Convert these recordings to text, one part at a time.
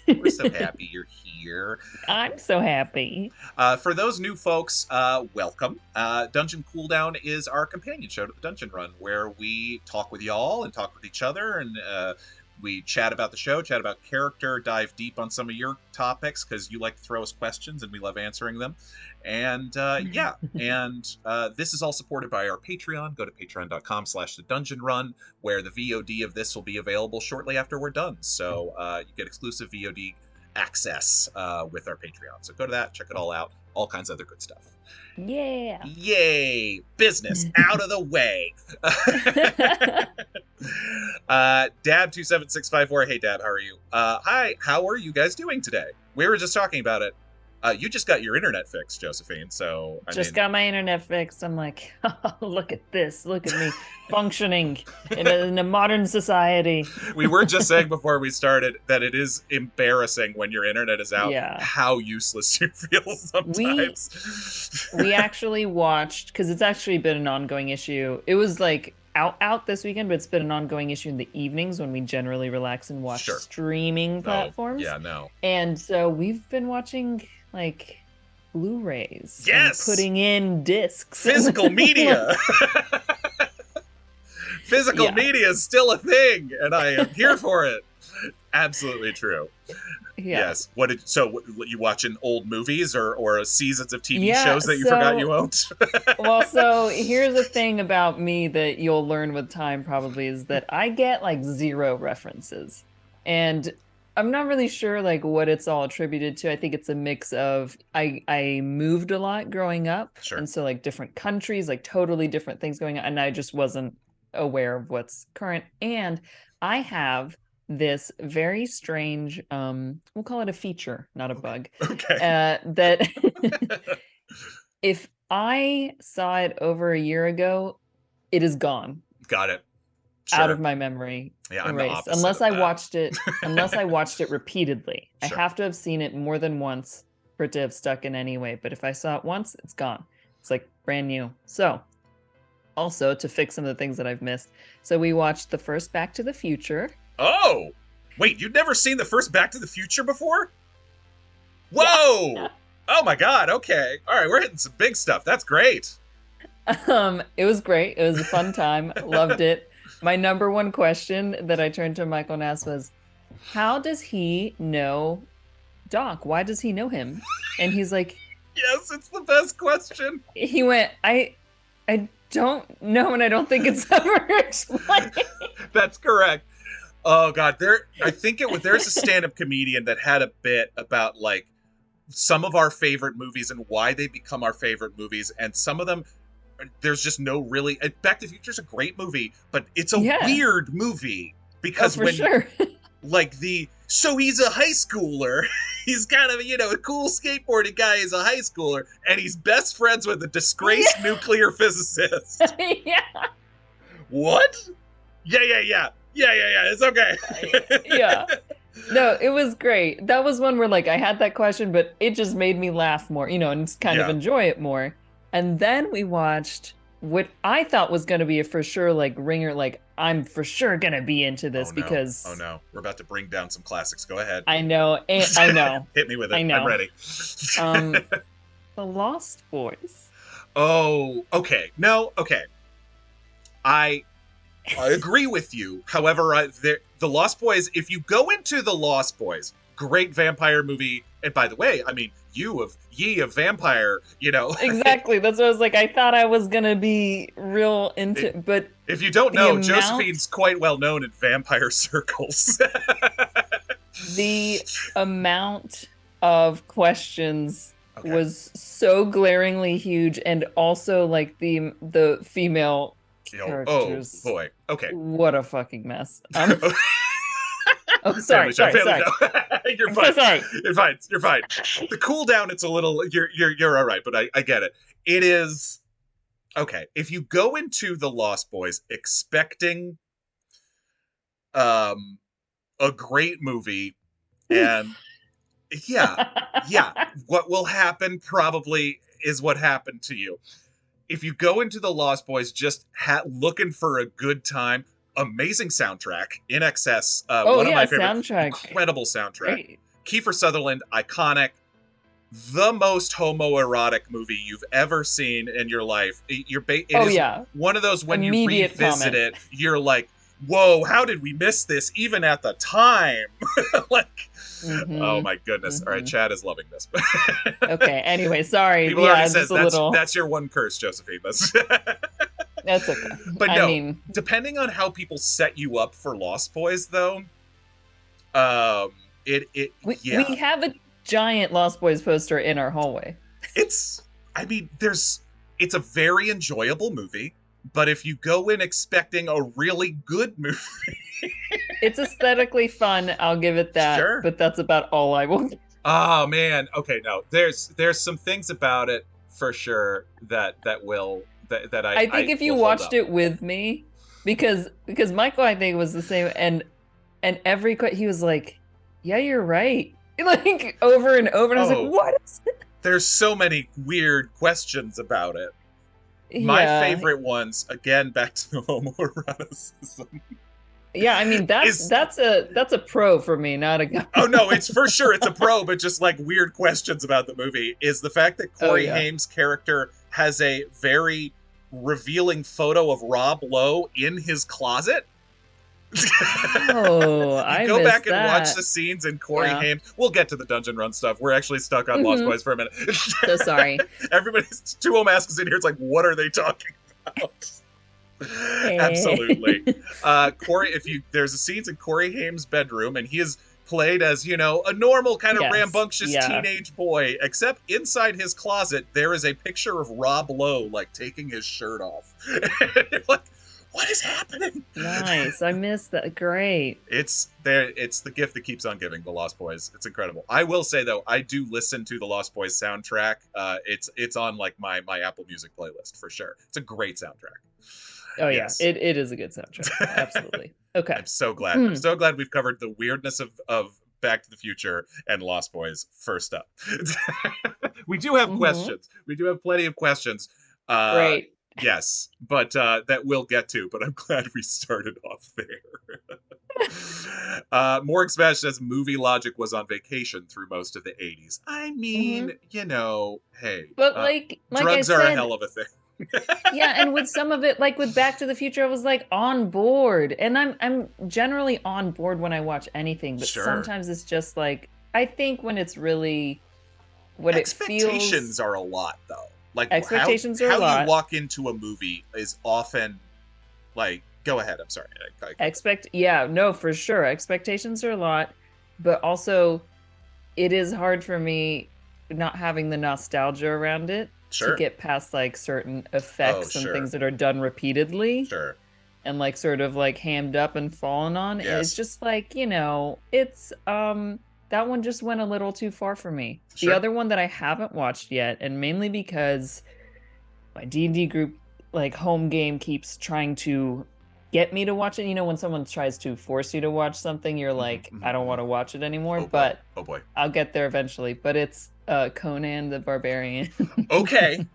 We're so happy you're here. I'm so happy. For those new folks, welcome. Dungeon Cooldown is our companion show to the Dungeon Run, where we talk with y'all and talk with each other, and we chat about the show, chat about character, dive deep on some of your topics, because you like to throw us questions, and we love answering them. And this is all supported by our Patreon. Go to patreon.com/the Dungeon Run, where the VOD of this will be available shortly after we're done. So you get exclusive VOD access with our Patreon. So go to that, check it all out, all kinds of other good stuff. Yeah. Yay! Business out of the way. Dab27654. Hey, Dab, how are you? Hi, how are you guys doing today? We were just talking about it. You just got your internet fixed, Josephine, so... I just got my internet fixed. I'm like, oh, look at this. Look at me functioning in a modern society. We were just saying before we started that it is embarrassing when your internet is out, how useless you feel sometimes. We actually watched, because it's actually been an ongoing issue. It was like out this weekend, but it's been an ongoing issue in the evenings when we generally relax and watch streaming platforms. And so we've been watching like Blu-rays. Yes. Putting in discs. Physical media. Physical media is still a thing, and I am here for it. Absolutely true. Yes. What you watching old movies or seasons of TV shows that you forgot you owned? Well, so here's the thing about me that you'll learn with time probably is that I get like zero references. And I'm not really sure like what it's all attributed to. I think it's a mix of I moved a lot growing up. And so like different countries, like totally different things going on. And I just wasn't aware of what's current. And I have this very strange, we'll call it a feature, not a bug. That if I saw it over a year ago, it is gone. Got it. Out of my memory. Yeah, erased. Unless I watched it, unless I watched it repeatedly. I have to have seen it more than once for it to have stuck in any way. But if I saw it once, it's gone. It's like brand new. So also to fix some of the things that I've missed. So we watched the first Back to the Future. Oh, wait, you'd never seen the first Back to the Future before? Whoa! Yeah. Oh my God, okay. All right, we're hitting some big stuff. That's great. It was great. It was a fun time. Loved it. My number one question that I turned to Michael and asked was, how does he know Doc? Why does he know him? And he's like... Yes, it's the best question. He went, I don't know, and I don't think it's ever explained. That's correct. Oh God, there's a stand-up comedian that had a bit about like some of our favorite movies and why they become our favorite movies, and some of them there's just no really. Back to the Future's a great movie, but it's a weird movie because so he's a high schooler. He's kind of, a cool skateboarding guy. He's a high schooler, and he's best friends with a disgraced nuclear physicist. What? Yeah. It's okay. No, it was great. That was one where like I had that question, but it just made me laugh more, and kind of enjoy it more. And then we watched what I thought was going to be a for sure like ringer, like I'm for sure going to be into this because... Oh no, we're about to bring down some classics. Go ahead. I know. I know. Hit me with it. I know. I'm ready. The Lost Boys. Oh, okay. No, okay. I agree with you. However, the Lost Boys, if you go into the Lost Boys, great vampire movie. And by the way, I mean, ye of vampire, Exactly. That's what I was like. I thought I was going to be real into but if you don't know, Josephine's quite well known in vampire circles. The amount of questions was so glaringly huge, and also like the female characters. Oh boy. Okay. What a fucking mess. Oh, sorry. You're fine. So sorry. You're fine. The cooldown, it's a little. You're all right, but I get it. It is okay. If you go into the Lost Boys expecting a great movie, and what will happen probably is what happened to you. If you go into the Lost Boys just looking for a good time. Amazing soundtrack, In Excess. One of my favorite, incredible soundtrack. Great. Kiefer Sutherland, iconic, the most homoerotic movie you've ever seen in your life. It is one of those when Immediate you revisit comment. it, you're like, whoa, how did we miss this even at the time? Like, oh my goodness. All right, Chad is loving this. Okay, anyway, sorry. People already said just a little... that's your one curse, Josephine. That's okay. But no, depending on how people set you up for Lost Boys, though, we have a giant Lost Boys poster in our hallway. It's a very enjoyable movie, but if you go in expecting a really good movie, it's aesthetically fun, I'll give it that. Sure. But that's about all I will. Oh man, okay, no, there's some things about it for sure that I think if you watched it with me, because Michael, I think, was the same, and every he was like, yeah, you're right, like over and over, and I was like, what is it? There's so many weird questions about it. My favorite ones, again, back to the homoeroticism. Yeah, I mean, that's a pro for me, not a guy. Oh no, it's for sure, it's a pro, but just like weird questions about the movie is the fact that Corey Haim's character has a very revealing photo of Rob Lowe in his closet. Oh, I go back and watch the scenes in Corey Haim. We'll get to the dungeon run stuff. We're actually stuck on Lost Boys for a minute. So sorry. Everybody's two old masks in here. It's like, what are they talking about? Absolutely. There's a scenes in Corey Haim's bedroom, and he is played as, a normal kind of rambunctious teenage boy, except inside hhis closet there is a picture of Rob Lowe like taking his shirt off. Like, what is happening? Nice. I missed that. Great. It's the gift that keeps on giving, the Lost Boys. It's incredible. I will say though, I do listen to the Lost Boys soundtrack. It's on like my Apple Music playlist for sure. It's a great soundtrack. Oh yes. Yeah, it is a good soundtrack. Absolutely. Okay. I'm so glad. I'm so glad we've covered the weirdness of Back to the Future and Lost Boys first up. We do have questions. We do have plenty of questions. Great. Yes, but that we'll get to, but I'm glad we started off there. Morg Smash says movie logic was on vacation through most of the 80s. I mean, hey. But like drugs are a hell of a thing. Yeah, and with some of it, like with Back to the Future, I was like on board. And I'm generally on board when I watch anything, but sometimes it's just like, I think when it's really what it feels... Expectations are a lot, though. Like expectations are a lot. How you walk into a movie is often like, go ahead. I'm sorry. No, for sure. Expectations are a lot, but also it is hard for me not having the nostalgia around it to get past like certain effects and things that are done repeatedly. Sure. And like sort of like hammed up and fallen on. Yes. And it's just like, it's that one just went a little too far for me. Sure. The other one that I haven't watched yet, and mainly because my D&D group, like home game, keeps trying to get me to watch it. When someone tries to force you to watch something, you're like, I don't want to watch it anymore. But I'll get there eventually. But it's Conan the Barbarian. Okay.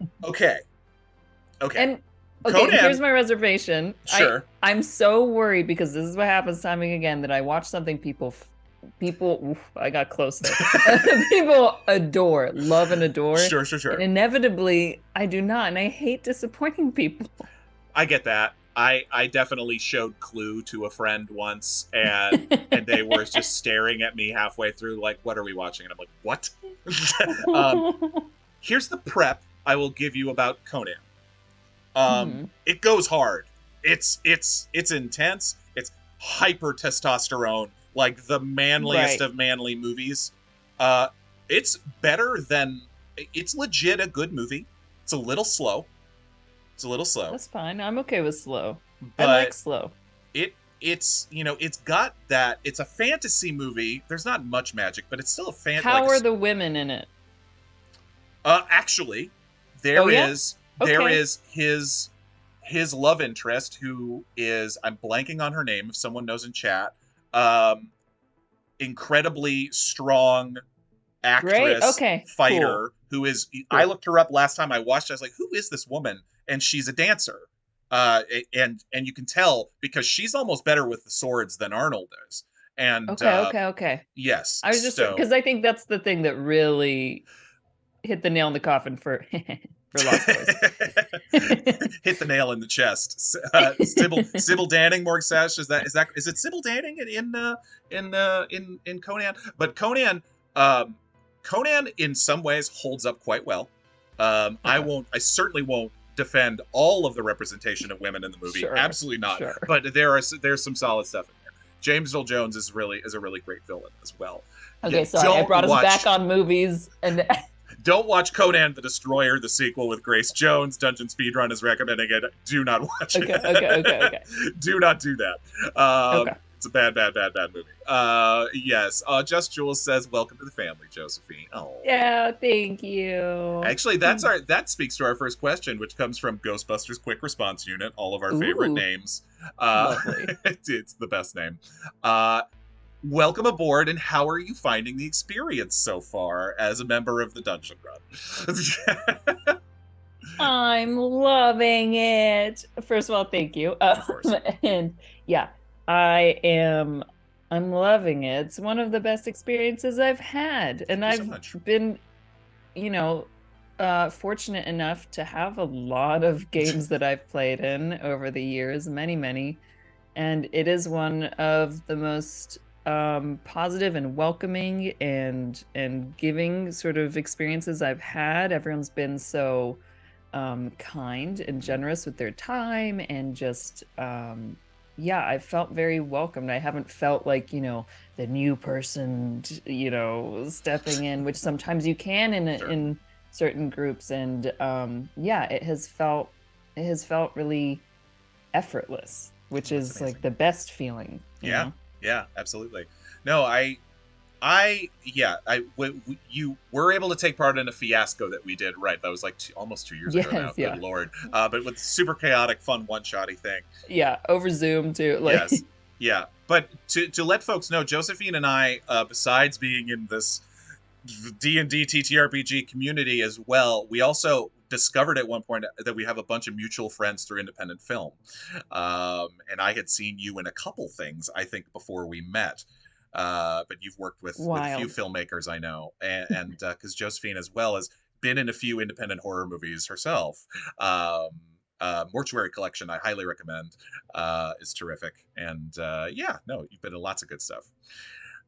And Conan, here's my reservation. Sure. I'm so worried because this is what happens time and again, that I watch something people, I got close there. People love and adore. Sure. And inevitably, I do not, and I hate disappointing people. I get that. I definitely showed Clue to a friend once, and they were just staring at me halfway through, like, "What are we watching?" And I'm like, "What?" Here's the prep I will give you about Conan. It goes hard. It's intense. It's hyper testosterone. Like the manliest of manly movies. It's better than... It's legit a good movie. It's a little slow. That's fine. I'm okay with slow. But I like slow. It's got that... It's a fantasy movie. There's not much magic, but it's still a fantasy... How are the women in it? Actually, there is his love interest, who is... I'm blanking on her name, if someone knows in chat. Incredibly strong actress, fighter, who is... I looked her up last time I watched it. I was like, who is this woman? And she's a dancer. And you can tell because she's almost better with the swords than Arnold is. And Okay. yes, I was just so because I think that's the thing that really hit the nail in the coffin for for Lost Boys. hit the nail in the chest. Sybil Danning, Morgsash, is it Sybil Danning in Conan? But um, Conan in some ways holds up quite well. Okay. I certainly won't defend all of the representation of women in the movie. Sure. Absolutely not. But there's some solid stuff in there. James Earl Jones is a really great villain as well. Okay, sorry, I brought us back on movies and don't watch Conan the Destroyer, the sequel with Grace Jones. Dungeon Speedrun is recommending it. Do not watch it. Okay. Do not do that. Okay. It's a bad movie. Yes. Just Jules says, "Welcome to the family, Josephine." Oh. Yeah, thank you. Actually, that speaks to our first question, which comes from Ghostbusters Quick Response Unit. All of our favorite names. Lovely. It's the best name. Welcome aboard, and how are you finding the experience so far as a member of the Dungeon Run? I'm loving it. First of all, thank you. Of course. And yeah, I'm loving it. It's one of the best experiences I've had. And I've been, fortunate enough to have a lot of games that I've played in over the years, many. And it is one of the most positive and welcoming and giving sort of experiences I've had. Everyone's been so kind and generous with their time, and just I felt very welcomed. I haven't felt like the new person stepping in, which sometimes you can in certain groups, and it has felt really effortless, which is amazing. Like the best feeling. You know? Yeah, absolutely. No, you were able to take part in a fiasco that we did, right? That was like almost 2 years ago now. Good Lord. But with super chaotic, fun, one-shotty thing. Yeah, over Zoom too. Yes. Yeah. But to let folks know, Josephine and I, besides being in this D&D TTRPG community as well, we also discovered at one point that we have a bunch of mutual friends through independent film. And I had seen you in a couple things, I think, before we met. But you've worked with a few filmmakers I know. And because Josephine as well has been in a few independent horror movies herself. Mortuary Collection, I highly recommend, is terrific. And you've been in lots of good stuff.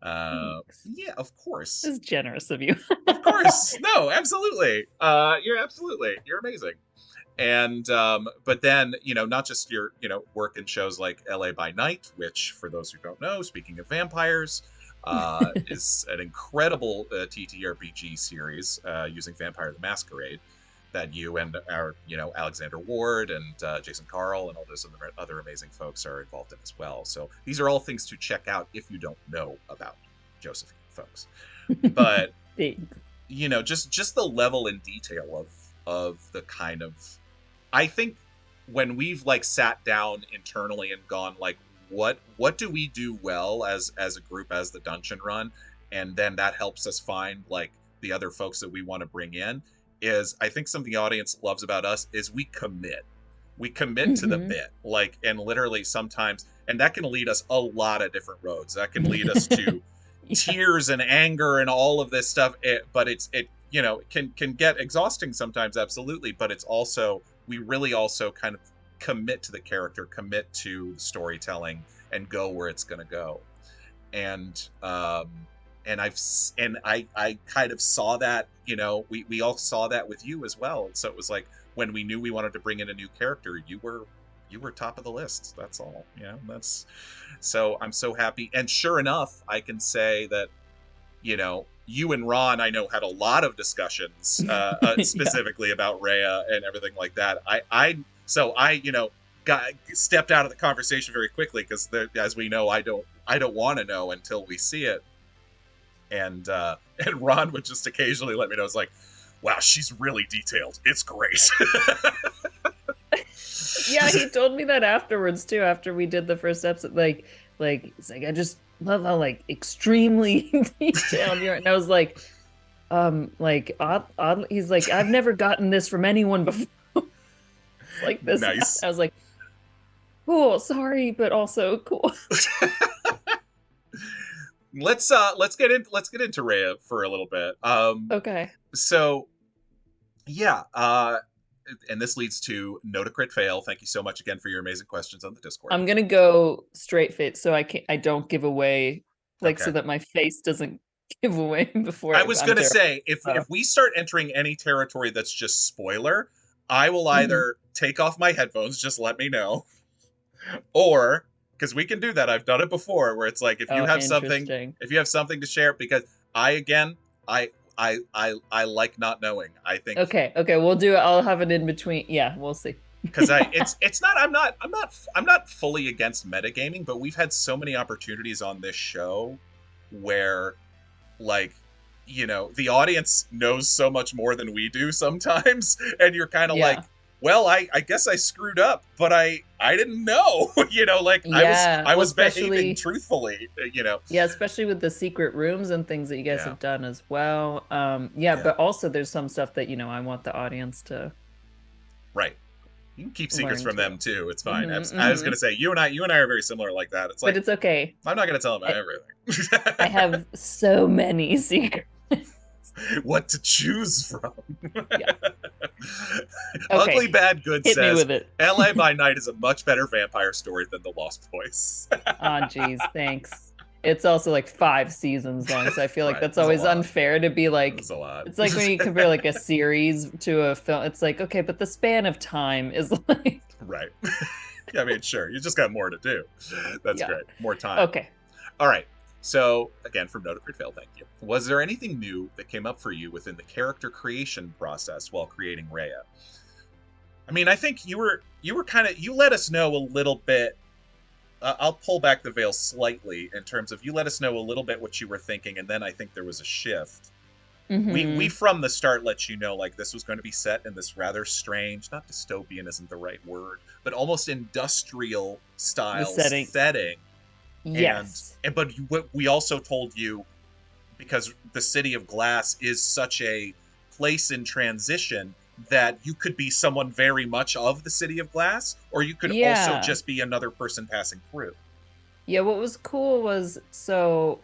Yeah, of course. This is generous of you. Of course. No, absolutely. You're amazing. And but then, not just your, work in shows like LA by Night, which for those who don't know, speaking of vampires, is an incredible TTRPG series using Vampire the Masquerade that you and our, Alexander Ward and Jason Carl and all those other amazing folks are involved in as well. So these are all things to check out if you don't know about Josephine, folks. But just the level and detail of the kind of, I think when we've sat down internally and gone what do we do well as a group, as the Dungeon Run, and then that helps us find the other folks that we want to bring in, is I think something the audience loves about us is we commit to the bit, and literally sometimes, and that can lead us a lot of different roads. That can lead us to tears and anger and all of this stuff, but it can get exhausting sometimes, absolutely. But it's also, we really also kind of commit to the character, commit to the storytelling, and go where it's going to go. And I kind of saw that, we all saw that with you as well. And so it was when we knew we wanted to bring in a new character, you were top of the list. That's all. So I'm so happy. And sure enough, I can say that, you and Ron, I know, had a lot of discussions specifically about Rhea and everything like that. I stepped out of the conversation very quickly because, as we know, I don't want to know until we see it. And Ron would just occasionally let me know. It's wow, she's really detailed. It's great. Yeah, he told me that afterwards too. After we did the first episode, it's I just love how extremely detailed you're. And I was odd, he's I've never gotten this from anyone before. This. Nice. I was cool, sorry, but also cool. let's get into Rhea for a little bit. Okay. So yeah, and this leads to no to crit fail. Thank you so much again for your amazing questions on the Discord. I'm gonna go straight face so I don't give away, like, Okay. so that my face doesn't give away before I was I'm gonna terrible. say if we start entering any territory that's just spoiler, I will either take off my headphones, just let me know, or because we can do that. I've done it before, where it's like if you Oh, have something, interesting. if you have something to share, because I I like not knowing. I think Okay, we'll do it. I'll have it in between. Yeah, we'll see. because it's not I'm not fully against metagaming, but we've had so many opportunities on this show where, like, you know, the audience knows so much more than we do sometimes, and you're kind of Yeah. like, well, I guess I screwed up, but I didn't know. You know, like Yeah, I well, was behaving especially truthfully, you know. yeah, especially with the secret rooms and things that you guys Yeah. have done as well. Yeah, Yeah. but also there's some stuff that, I want the audience to Right. You can keep secrets learn from too. them too. It's fine. Mhm, I was mhm. gonna say you and I are very similar like that. It's But like it's okay. I'm not gonna tell them everything. I have so many secrets. What to choose from. Yeah. Okay. Ugly Bad Good Hit me says with it. LA by Night is a much better vampire story than The Lost Boys. Oh, geez, thanks. It's also like 5 seasons long, so I feel like Right, that's that's a always lot. unfair to be like, That's a lot. it's like when you compare like a series to a film, it's like, okay, but the span of time is like, Right. Yeah, I mean, sure. You just got more to do. That's Yeah. great. More time. okay. All right. So, again, from No to Crit Fail, thank you. Was there anything new that came up for you within the character creation process while creating Rhea? I mean, I think you were kind of, you let us know a little bit. I'll pull back the veil slightly in terms of you let us know a little bit what you were thinking, and then I think there was a shift. We from the start let you know, like, this was going to be set in this rather strange, not dystopian isn't the right word, but almost industrial style setting. Yes. But we also told you, because the City of Glass is such a place in transition, that you could be someone very much of the City of Glass, or you could also just be another person passing through. Yeah, what was cool was, so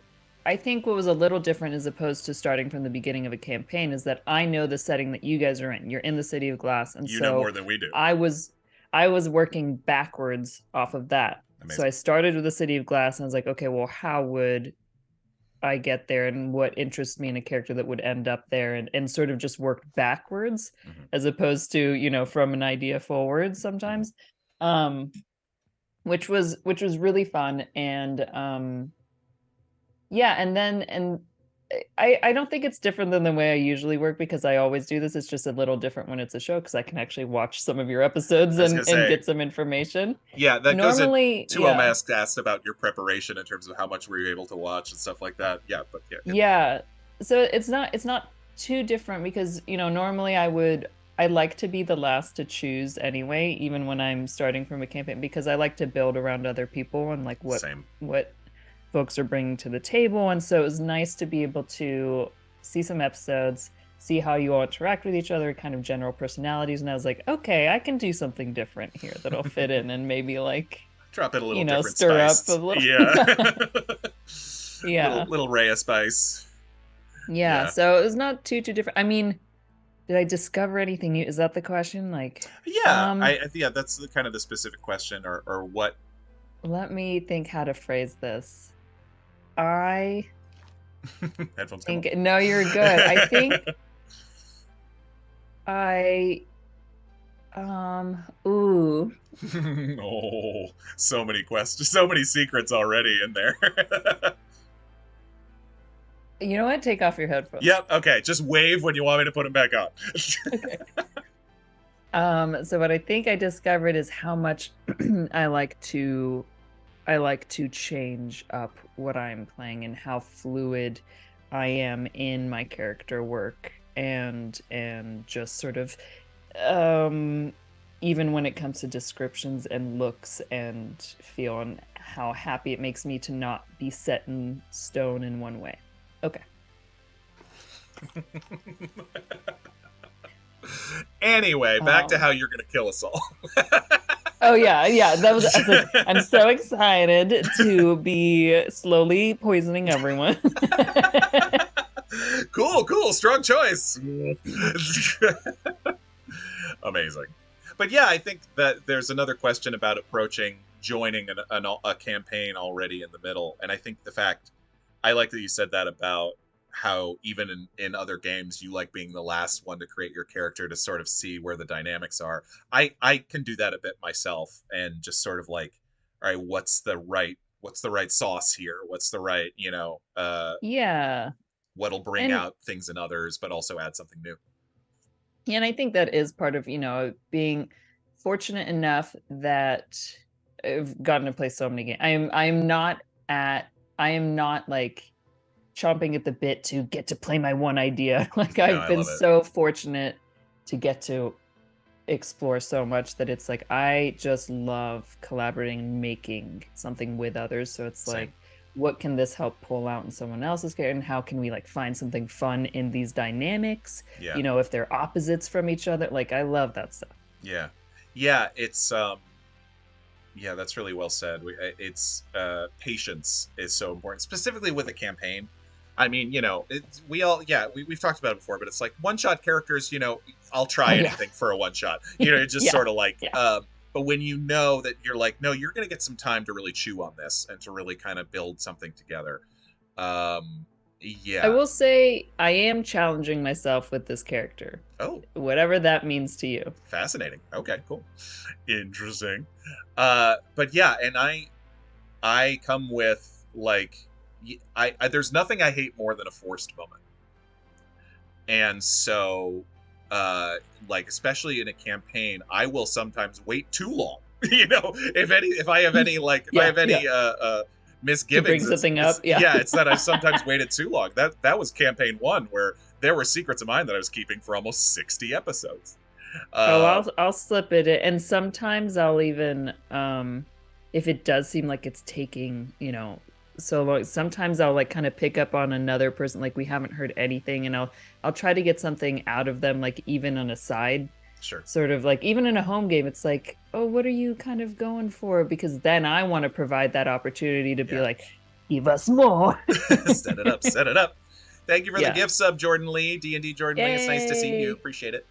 I think what was a little different as opposed to starting from the beginning of a campaign is that I know the setting that you guys are in. You're in the City of Glass, and you know more than we do. I was working backwards off of that. Amazing. So I started with the City of Glass, and I was like, okay, well, how would I get there, and what interests me in a character that would end up there, and sort of just work backwards as opposed to, from an idea forward sometimes. Which was really fun. And yeah, and I don't think it's different than the way I usually work, because I always do this. It's just a little different when it's a show, because I can actually watch some of your episodes and get some information. Yeah, that normally goes into Mask asked about your preparation in terms of how much were you able to watch and stuff like that. Yeah, but yeah. So it's not too different, because normally I like to be the last to choose anyway, even when I'm starting from a campaign, because I like to build around other people and like what folks are bringing to the table. And so it was nice to be able to see some episodes, see how you all interact with each other, kind of general personalities. And I was like, okay, I can do something different here that'll fit in, and maybe like drop it a little different stir spice. up a little. Yeah. little Rhea spice. Yeah, so it was not too different. I mean, did I discover anything new? Is that the question? Like, yeah, yeah, that's the kind of the specific question, or what. Let me think how to phrase this. I Headphones think, no, you're good. I think ooh. Oh, so many questions, so many secrets already in there. You know what? Take off your headphones. Yep. Okay. Just wave when you want me to put them back on. Okay. So what I think I discovered is how much I like to change up what I'm playing, and how fluid I am in my character work, and just sort of even when it comes to descriptions and looks and feel, and how happy it makes me to not be set in stone in one way. Okay. Anyway, back to how you're going to kill us all. Oh yeah. That was. I was like, I'm so excited to be slowly poisoning everyone. Cool, strong choice. Amazing. But yeah, I think that there's another question about approaching joining a campaign already in the middle. And I think the fact, I like that you said that about how even in other games you like being the last one to create your character to sort of see where the dynamics are. I can do that a bit myself and just sort of like, all right, what's the right sauce here? What's the right, Yeah. what'll bring And out things in others, but also add something new. yeah, and I think that is part of, being fortunate enough that I've gotten to play so many games. I am not like chomping at the bit to get to play my one idea. Like No, I've I been love it. so fortunate to get to explore so much that it's like I just love collaborating and making something with others. So it's Same. like, what can this help pull out in someone else's character, and how can we like find something fun in these dynamics? Yeah. If they're opposites from each other. Like I love that stuff. Yeah. Yeah, it's yeah, that's really well said. It's patience is so important, specifically with a campaign. I mean, we've talked about it before, but it's like one-shot characters, I'll try Oh yeah. anything for a one-shot. It's just Yeah. sort of like, Yeah. but when you know that you're like, no, you're going to get some time to really chew on this and to really kind of build something together. I Yeah. will say I am challenging myself with this character. Oh, Whatever that means to you. fascinating. Okay, cool. Interesting. But yeah, and I come with like I there's nothing I hate more than a forced moment. And so like especially in a campaign, I will sometimes wait too long. If I have any like if I Yeah. have any Yeah. To bring misgivings, something it's up. Yeah. yeah, it's that I've sometimes waited too long. That was campaign 1 where there were secrets of mine that I was keeping for almost 60 episodes. Oh, Uh I'll slip it in. And sometimes I'll even if it does seem like it's taking, so long, sometimes I'll like kind of pick up on another person, like we haven't heard anything, and I'll try to get something out of them, like even on a side sure. sort of, like even in a home game, it's like, oh, what are you kind of going for? Because then I want to provide that opportunity to be Yeah. like, give us more. Set it up, set it up. Thank you for the Yeah. gift sub, Jordan Lee. D&D Jordan Lee. It's nice to see you. Yay. Appreciate it.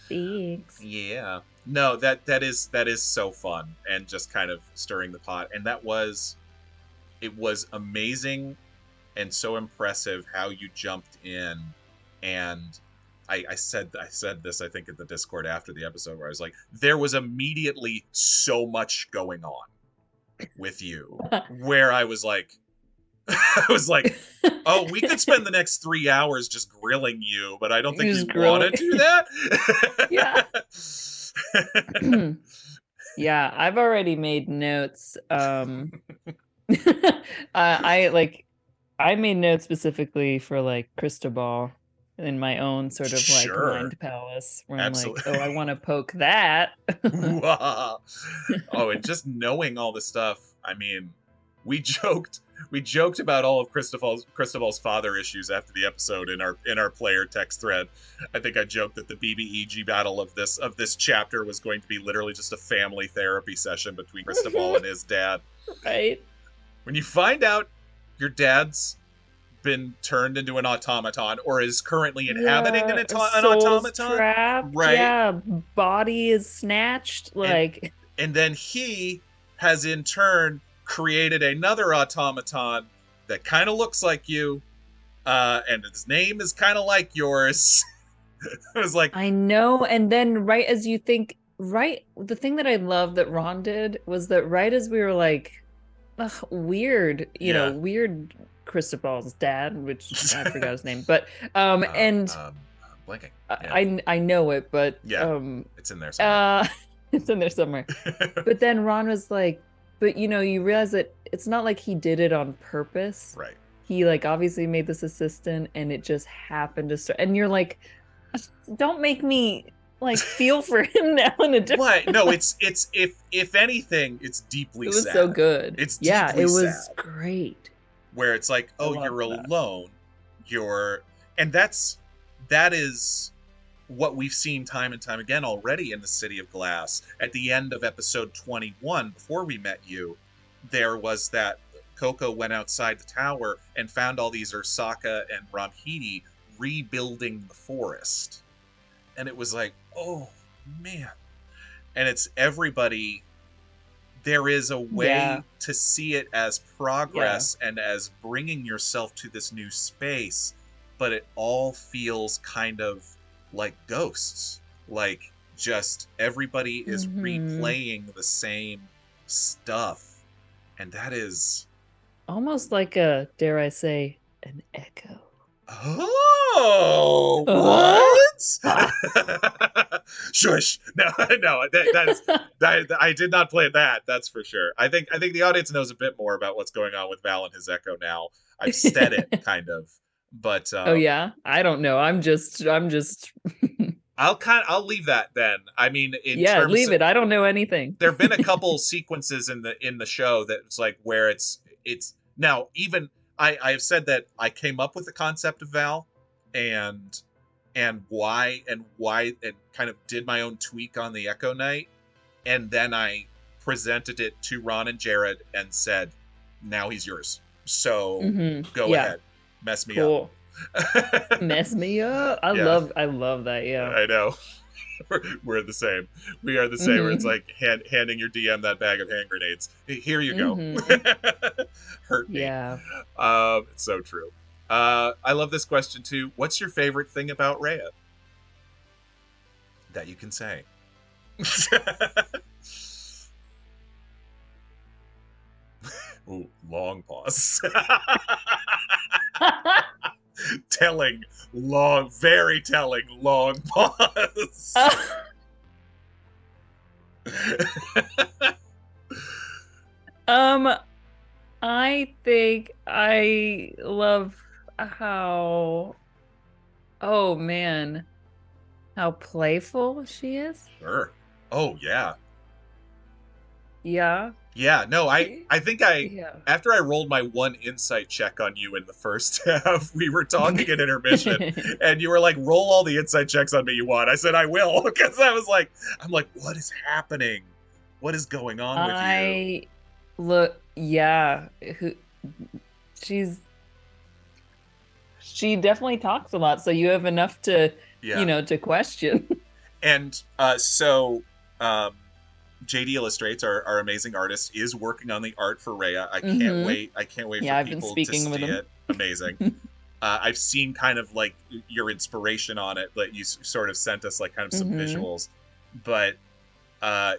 Thanks. Yeah. No, that is so fun and just kind of stirring the pot. And it was amazing and so impressive how you jumped in. And I said this, I think, in the Discord after the episode, where I was like, there was immediately so much going on with you where I was like, oh, we could spend the next 3 hours just grilling you, but I don't think we Just want to grilling. do that. Yeah. Yeah, I've already made notes. I made notes specifically for like Cristobal in my own sort of like Sure. mind palace, where I'm like, Absolutely. oh, I want to poke that. Oh, and just knowing all this stuff. I mean, we joked about all of Cristobal's father issues after the episode in our player text thread. I think I joked that the BBEG battle of this chapter was going to be literally just a family therapy session between Cristobal and his dad. Right? When you find out your dad's been turned into an automaton or is currently inhabiting an Soul's automaton, trapped. right? Yeah, body is snatched. Like, and then he has in turn created another automaton that kind of looks like you, and his name is kind of like yours. It was like, I know. And then right as you think, right, the thing that I love that Ron did was that right as we were like, ugh, weird, yeah, weird Cristobal's dad, which I forgot his name, but and blanking. Yeah. I know it, but Yeah, it's in there somewhere. it's in there somewhere. But then Ron was like, but you realize that it's not like he did it on purpose. Right. He like obviously made this assistant, and it just happened to start. And you're like, don't make me like feel for him now in a different. What? No, it's if anything, it's deeply. It was sad. so good. It's yeah, deeply it was sad. great. Where it's like, oh, you're alone. And that is what we've seen time and time again already in the City of Glass. At the end of episode 21, before we met you, there was that Coco went outside the tower and found all these Ursaka and Ramhiti rebuilding the forest. And it was like, oh, man. And it's everybody. There is a way to see it as progress and as bringing yourself to this new space, but it all feels kind of like ghosts. Like, just everybody is replaying the same stuff. And that is almost like a, dare I say, an echo. Oh, what? Shush! No, I did not play that. That's for sure. I think the audience knows a bit more about what's going on with Val and his echo now. I've said it kind of, but oh yeah, I don't know. I'm just. I'll leave that then. I mean, leave it. I don't know anything. There've been a couple sequences in the show that's like where it's now even. I have said that I came up with the concept of Val and why and kind of did my own tweak on the Echo Knight, and then I presented it to Ron and Jared and said, now he's yours. So go ahead. Mess me up. Mess me up. I love that, yeah. I know. We're the same. We are the same. It's like handing your DM that bag of hand grenades. Here you go. Hurt me. Yeah. It's so true. I love this question too. What's your favorite thing about Rhea? That you can say. Ooh, long pause. Very telling long pause. I think I love how, oh man, how playful she is. Sure. Oh yeah. Yeah. Yeah, no, I think after I rolled my one insight check on you in the first half, we were talking at intermission, and you were like, roll all the insight checks on me you want. I said, I will, because I'm like, what is happening? What is going on with you? She definitely talks a lot, so you have enough to, to question. And JD Illustrates, our amazing artist, is working on the art for Rhea. I can't wait. I can't wait for people to see it. Amazing. I've seen kind of like your inspiration on it, but you sort of sent us like kind of some visuals. But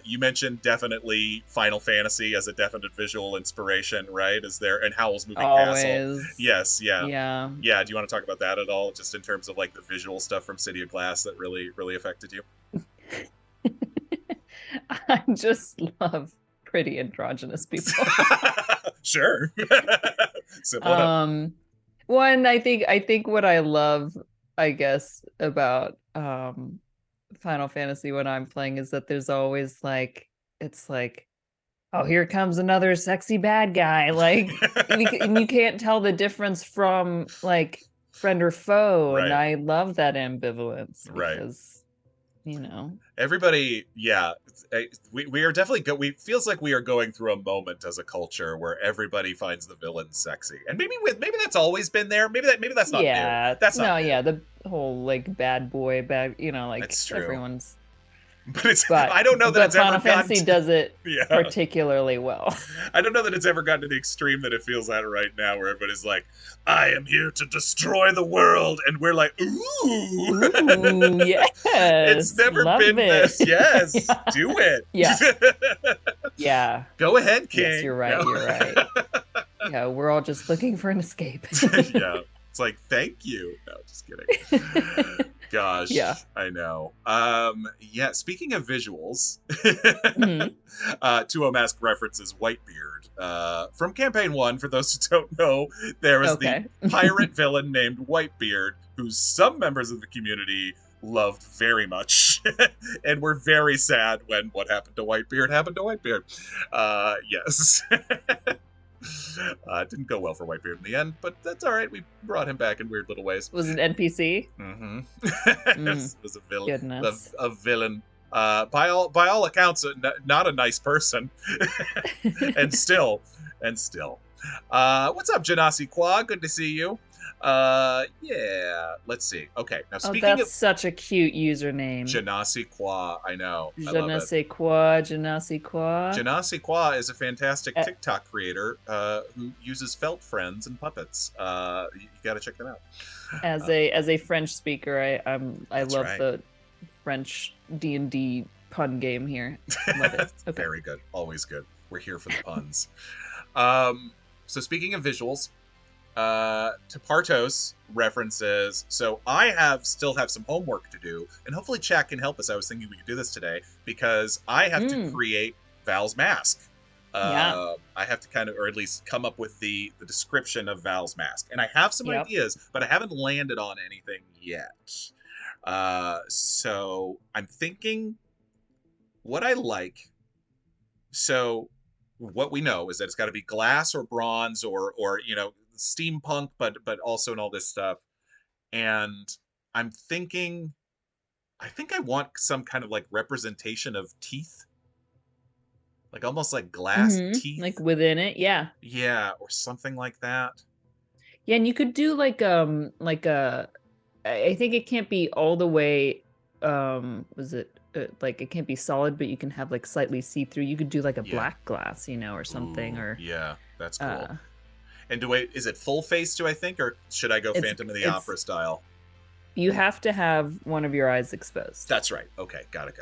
you mentioned definitely Final Fantasy as a definite visual inspiration, right? Is there, and Howl's Moving Castle? Yes, yeah. Do you want to talk about that at all, just in terms of like the visual stuff from City of Glass that really, really affected you? I just love pretty androgynous people. Sure. One, I think what I love, I guess, about Final Fantasy when I'm playing is that there's always like, it's like, oh, here comes another sexy bad guy. Like, and you can't tell the difference from like friend or foe. Right. And I love that ambivalence because, everybody, we are definitely feels like we are going through a moment as a culture where everybody finds the villain sexy, and maybe that's always been there. Maybe that's not new. That's not new. The whole like bad boy, like that's true. Everyone's. But I don't know that it's Final ever gotten Fantasy does it particularly well. I don't know that it's ever gotten to the extreme that it feels at right now, where everybody's like, "I am here to destroy the world," and we're like, "Ooh, yes, it's never been this." Yes, do it. Yeah. Go ahead, King. Yes, you're right. You're right. Yeah, we're all just looking for an escape. Yeah, it's like, thank you. No, just kidding. Gosh, I know. Speaking of visuals, Tuo Mask references Whitebeard. From Campaign 1, for those who don't know, there was the pirate villain named Whitebeard, who some members of the community loved very much, and were very sad when what happened to Whitebeard happened to Whitebeard. Yes. Didn't go well for Whitebeard in the end, but that's all right. We brought him back in weird little ways. Was it NPC? Mm-hmm. Mm, was a villain. goodness. A villain. By all accounts, not a nice person. and still. What's up, Janasi Qua? Good to see you. Yeah. Let's see. Okay. Now, Oh, speaking that's of such a cute username. Janasi Qua, I know. I Je love ne it. sais quoi, je ne sais quoi. Janasi Qua is a fantastic TikTok creator who uses felt friends and puppets. You got to check them out. As a French speaker, I love right. the French D&D pun game here. Love it. Okay. Very good. Always good. We're here for the puns. So speaking of visuals, Tepartos references. So I still have some homework to do, and hopefully chat can help us. I was thinking we could do this today because I have to create Val's mask. I have to kind of, or at least come up with the description of Val's mask. And I have some ideas, but I haven't landed on anything yet. So I'm thinking what I like. So what we know is that it's got to be glass or bronze or steampunk, but also in all this stuff. And I'm thinking, I think I want some kind of like representation of teeth, like almost like glass teeth, like within it. Yeah, or something like that. Yeah, and you could do like I think it can't be all the way like it can't be solid, but you can have like slightly see-through. You could do like a black glass, or something. Ooh, that's cool. And is it full face, do I think, or should I go Phantom of the Opera style? You have to have one of your eyes exposed. That's right. Okay, got it.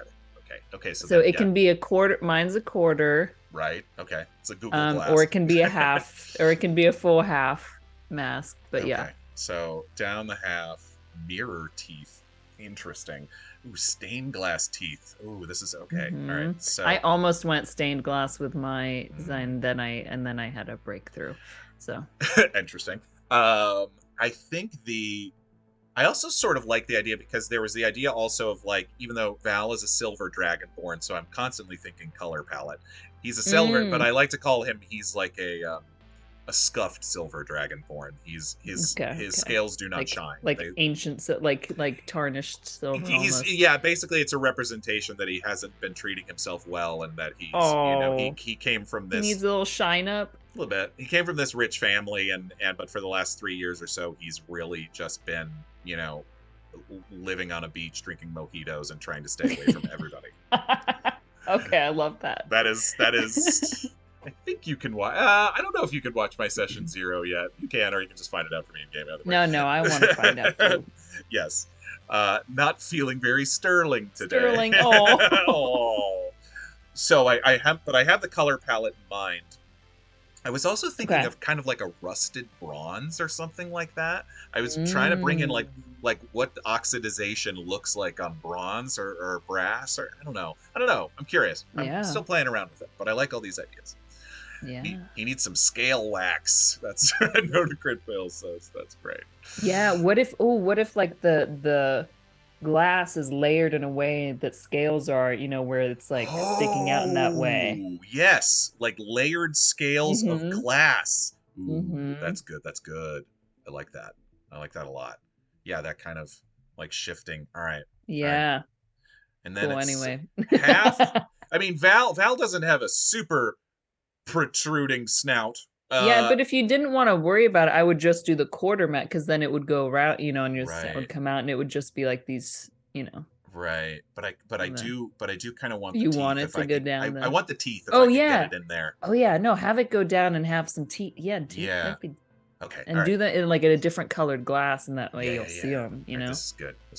Okay. So it can be a quarter. Mine's a quarter. Right. Okay. It's a Google Glass. Or it can be a half, or it can be a full half mask. But yeah. So down the half, mirror teeth. Interesting. Ooh, stained glass teeth. Ooh, this is okay. All right. So I almost went stained glass with my design, then I had a breakthrough. So interesting. I think I also sort of like the idea because there was the idea also of like, even though Val is a silver dragonborn, so I'm constantly thinking color palette. He's a silver, but I like to call him, he's like a scuffed silver dragonborn. His scales do not shine. Like ancient, like tarnished silver. Basically it's a representation that he hasn't been treating himself well, and that he's he came from this. He needs a little shine up. A little bit. He came from this rich family, but for the last 3 years or so, he's really just been, living on a beach, drinking mojitos, and trying to stay away from everybody. Okay, I love that. That is. I think you can watch. I don't know if you can watch my session 0 yet. You can, or you can just find it out for me in game. No, I want to find out too. Yes. Not feeling very sterling today. Sterling. Oh. So I have the color palette in mind. I was also thinking of kind of like a rusted bronze or something like that. I was trying to bring in like what oxidization looks like on bronze or brass, or I don't know. I'm curious. I'm still playing around with it, but I like all these ideas. Yeah. He needs some scale wax. That's Notacrit Bill says. That's great. Yeah. What if like the glass is layered in a way that scales are, where it's like sticking out in that way. Yes, like layered scales of glass. Ooh, that's good. I like that a lot. Yeah, that kind of like shifting. All right. Yeah. All right. And then anyway. half. I mean, Val doesn't have a super protruding snout. Yeah, but if you didn't want to worry about it, I would just do the quarter mat, because then it would go around, and your set would come out, and it would just be like these, Right, but I do kind of want. You the want teeth it to go down. I want the teeth. If I can get it in there. Oh yeah, no, have it go down and have some teeth. Yeah, teeth. Yeah. Okay. And do that in like a different colored glass, and that way you'll see them. Right, this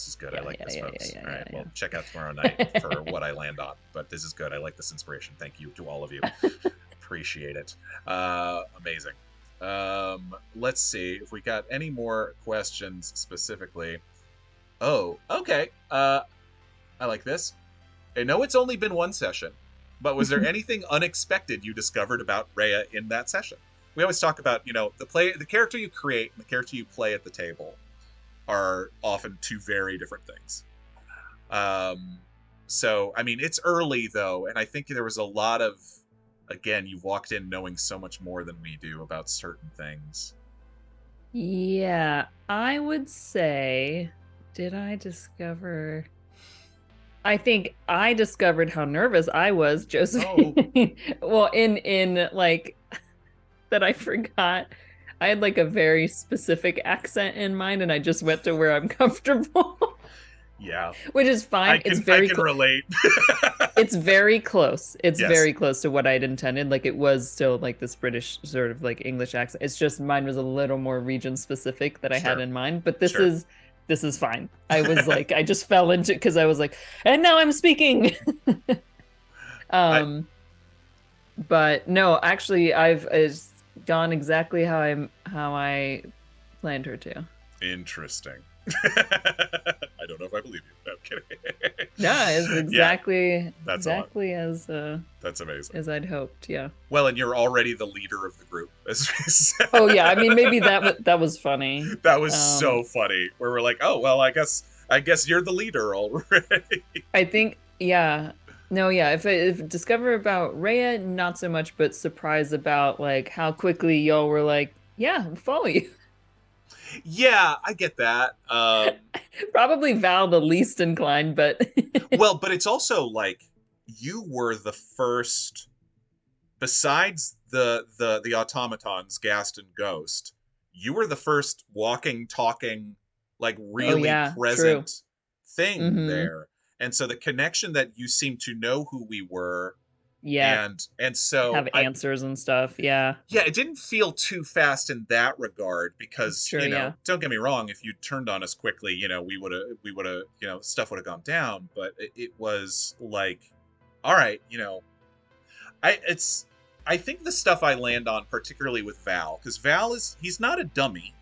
is good. Yeah, I like this, folks. Yeah, all right, well, check out tomorrow night for what I land on. But this is good. I like this inspiration. Thank you to all of you. Appreciate it. Amazing. Let's see if we got any more questions specifically. Oh, okay. I like this. I know it's only been one session, but was there anything unexpected you discovered about Rhea in that session? We always talk about, the character you create and the character you play at the table are often two very different things. So, I mean, it's early though, and I think there was a lot of again, you walked in knowing so much more than we do about certain things. Yeah, I would say, did I discover? I think I discovered how nervous I was, Josephine. Well, in like that I forgot. I had like a very specific accent in mind, and I just went to where I'm comfortable. Yeah, Which is fine. It's I very can relate. it's very close. It's Yes, very close to what I'd intended. Like it was still like this British sort of like English accent. It's just mine was a little more region specific that I had sure, in mind. But sure. this is fine. I was like I just fell into because I was like, and now I'm speaking. I, But no, actually I've it's gone exactly how I planned her to. Interesting. I don't know if I believe you. No, I'm kidding. Yeah, it's Yeah, exactly that's a lot. exactly That's amazing. as I'd hoped. Yeah. Well, and you're already the leader of the group, as we said. Oh yeah, I mean maybe that was funny. That was so funny. Where we're like, oh well, I guess you're the leader already. I think yeah. No, yeah, if discover about Rhea, not so much, but surprised about like how quickly y'all were like, yeah, we'll follow you. Yeah, I get that. Probably Val the least inclined, but Well, but it's also like you were the first, besides the automatons, Gast and Ghost. You were the first walking, talking, like oh really yeah, true. present thing Mm-hmm. there. And so the connection that you seemed to know who we were, Yeah, and so have answers and stuff. Yeah, yeah, it didn't feel too fast in that regard it's because, true. Yeah. don't get me wrong, if you turned on us quickly, we would have, stuff would have gone down, but it was like, all right, I it's I think the stuff I land on particularly with Val, because he's not a dummy,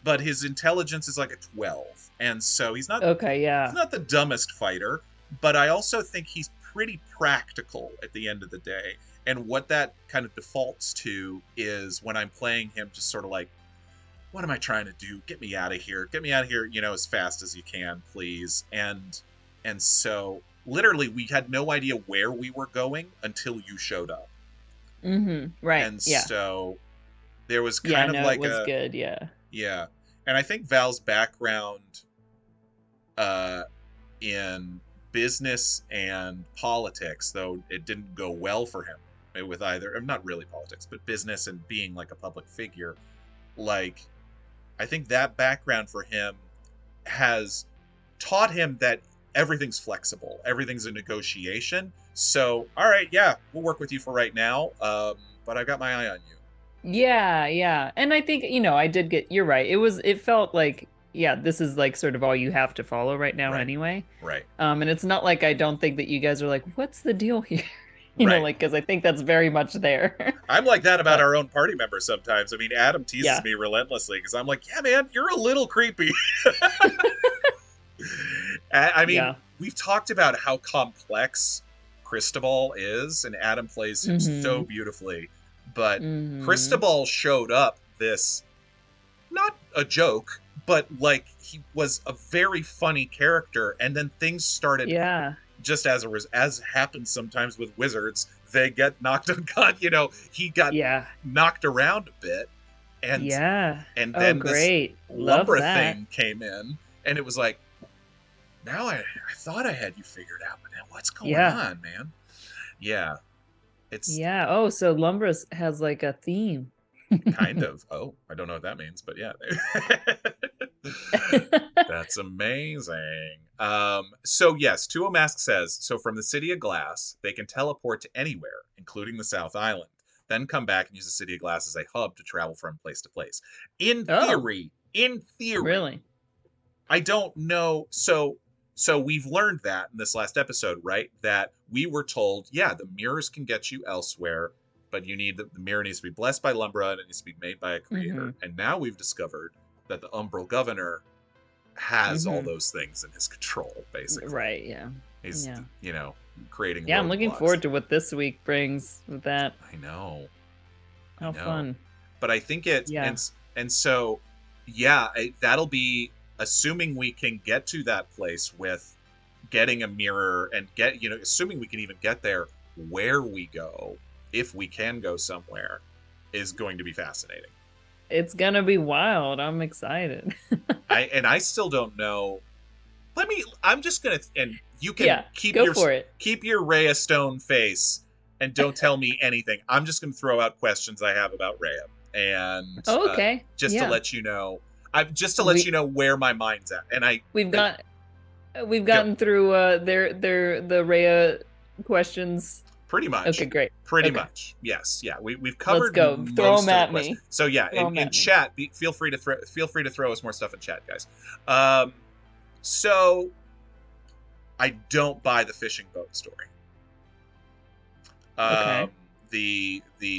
but his intelligence is like a 12. And so Okay. he's Yeah. not the dumbest fighter, but I also think he's pretty practical at the end of the day. And what that kind of defaults to is when I'm playing him, just sort of like, what am I trying to do? Get me out of here. Get me out of here, as fast as you can, please. And so literally we had no idea where we were going until you showed up. Mm-hmm. Right. And Yeah. so there was Yeah. kind of No, it like was good. Yeah. yeah. And I think Val's background uh in business and politics, though it didn't go well for him with either, not really politics, but business and being like a public figure. Like, I think that background for him has taught him that everything's flexible, everything's a negotiation. So, all right, yeah, we'll work with you for right now, but I've got my eye on you. Yeah. Yeah. And I think, I did you're right. It felt like, yeah, this is like sort of all you have to follow right now Right, anyway. right, And it's not like I don't think that you guys are like, what's the deal here? right. Like, because I think that's very much there. I'm like that about But our own party members sometimes. I mean, Adam teases yeah. me relentlessly because I'm like, yeah, man, you're a little creepy. I mean, Yeah. we've talked about how complex Cristobal is, and Adam plays him so Mm-hmm. beautifully. But Mm-hmm. Cristobal showed up this, not a joke, but like he was a very funny character, and then things started Yeah. just as happens sometimes with wizards. They get knocked on God, he got Yeah. knocked around a bit, and Yeah. and Oh, then this great. Love Lumbra that. thing came in, and it was like, now I thought I had you figured out, but now what's going Yeah. on, man? Yeah, it's Yeah. Oh, so Lumbris has like a theme. kind of. Oh, I don't know what that means, but yeah. That's amazing. So yes, Tuo Mask says, so from the City of Glass, they can teleport to anywhere, including the South Island, then come back and use the City of Glass as a hub to travel from place to place. Oh, In theory, really? I don't know. So we've learned that in this last episode, right? That we were told, yeah, the mirrors can get you elsewhere, but the mirror needs to be blessed by Lumbra and it needs to be made by a Mm-hmm. creator. And now we've discovered that the Umbral Governor has all Mm-hmm. those things in his control, basically. Right. Yeah. He's, Yeah. creating Yeah. I'm looking roadblocks. forward to what this week brings with that. I know. How fun. But I think Yeah. and so yeah, that'll be, assuming we can get to that place with getting a mirror and assuming we can even get there, where we go if we can go somewhere, is going to be fascinating. It's gonna be wild. I'm excited. I still don't know. I'm just gonna, and you can Yeah, go for it. keep your Rhea Stone face and don't tell me anything. I'm just gonna throw out questions I have about Rhea, and okay, just to let you know, you know where my mind's at. And we've gotten through the Rhea questions. Pretty much. Okay, great. Pretty much. Yes. Yeah. We've covered. Let's go. Throw them at me. So yeah, in chat, feel free to throw us more stuff in chat, guys. So I don't buy the fishing boat story. Okay.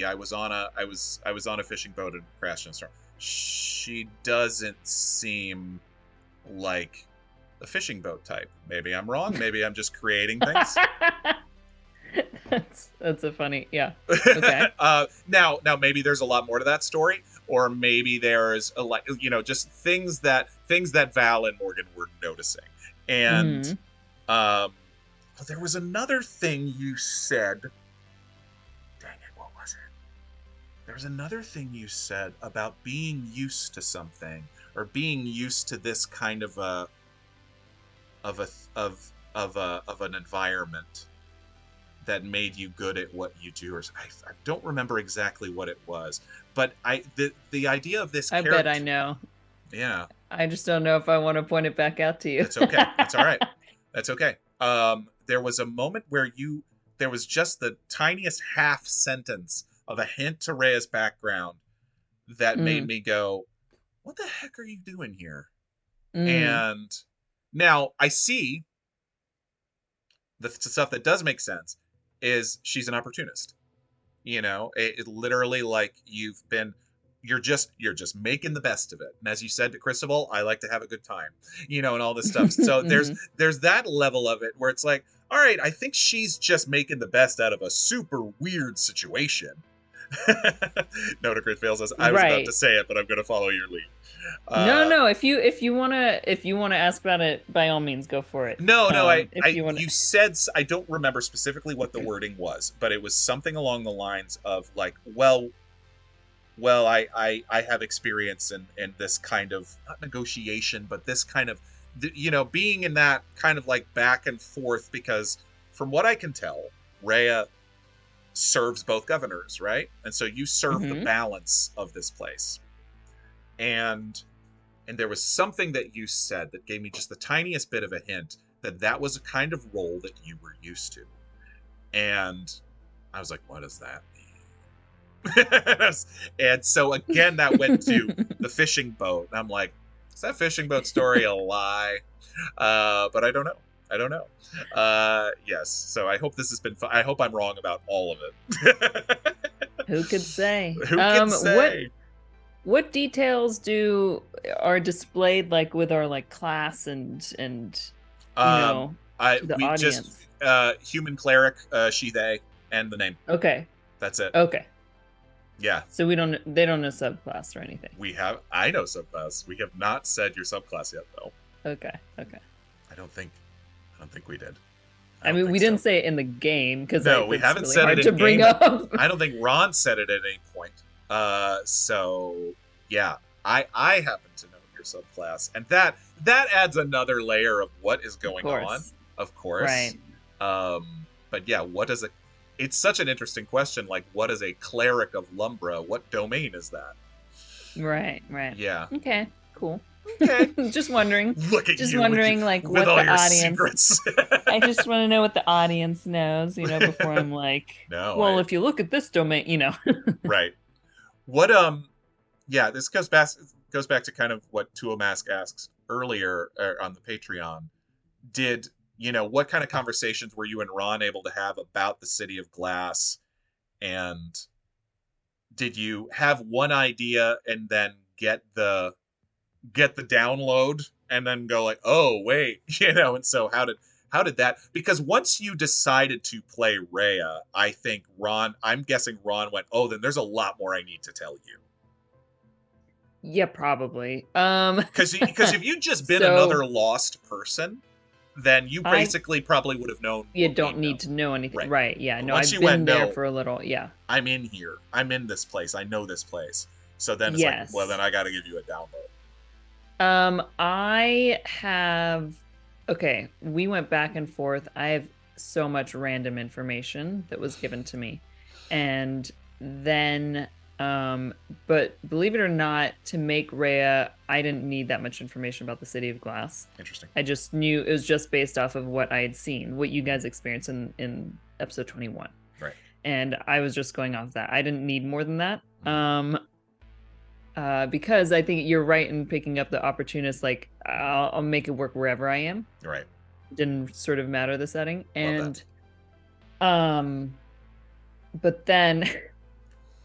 I was on a fishing boat and crashed in a storm. She doesn't seem like a fishing boat type. Maybe I'm wrong. Maybe I'm just creating things. That's a funny, yeah. Okay. Now maybe there's a lot more to that story, or maybe there's just things that Val and Morgan were noticing. And there was another thing you said. Dang it, what was it? There was another thing you said about being used to something, or being used to this kind of an environment that made you good at what you do. Or I don't remember exactly what it was, but the idea of this character, I bet I know. Yeah. I just don't know if I want to point it back out to you. It's okay. That's all right. That's okay. There was a moment where there was just the tiniest half sentence of a hint to Rhea's background that made me go, what the heck are you doing here? And now I see the stuff that does make sense is she's an opportunist. It literally, like, you're just making the best of it. And as you said to Cristobal, I like to have a good time, and all this stuff. So there's that level of it where it's like, all right, I think she's just making the best out of a super weird situation. Notacrit fails us. I was about to say it, but I'm going to follow your lead. No. If you wanna ask about it, by all means, go for it. You said, I don't remember specifically what the wording was, but it was something along the lines of like, well, I have experience in this kind of, not negotiation, but this kind of, being in that kind of like back and forth, because from what I can tell, Rhea serves both governors, right? And so you serve the balance of this place. And there was something that you said that gave me just the tiniest bit of a hint that was a kind of role that you were used to. And I was like, what does that mean? And so again, that went to the fishing boat. And I'm like, is that fishing boat story a lie? But I don't know. Yes. So I hope this has been fun. I hope I'm wrong about all of it. Who could say? Who could say? What details are displayed, like, with our like class and the audience? Just human cleric, she, they, and the name. Okay. That's it. Okay. Yeah. So they don't know subclass or anything. I know subclass. We have not said your subclass yet, though. Okay. I don't think we did. I mean, we didn't say it in the game because we haven't really said it in to bring game. up. I don't think Ron said it at any point. So yeah, I happen to know your subclass, and that adds another layer of what is going on. Of course, right. But yeah, it's such an interesting question. Like, what is a cleric of Lumbra? What domain is that? Right. Yeah. Okay. Cool. Okay. Just wondering. Look at just you. Wondering, like, with what all the your audience. Secrets. I just want to know what the audience knows, before I'm like, no. If you look at this domain, Right. What yeah, this goes back to kind of what Tuomask asks earlier on the Patreon. What kind of conversations were you and Ron able to have about the City of Glass? And did you have one idea and then get the download and then go like, oh wait, and so how did that, because once you decided to play Rhea, I'm guessing Ron went, oh, then there's a lot more I need to tell you. Yeah, probably. Because if you'd just been another lost person, then you I basically probably would have known You what we don't know. need to know anything. Right. Right. Yeah. But No, once I've you went, been there no, for a little. Yeah. I'm in here. I'm in this place. I know this place. So then it's like, well, then Yes. I got to give you a download. I have okay, we went back and forth. I have so much random information that was given to me. And then but believe it or not, to make Rhea, I didn't need that much information about the City of Glass. Interesting. I just knew it was just based off of what I had seen, what you guys experienced in episode 21. Right. And I was just going off that. I didn't need more than that. Because I think you're right in picking up the opportunist, like I'll make it work wherever I am. Right. Didn't sort of matter the setting. Love And but then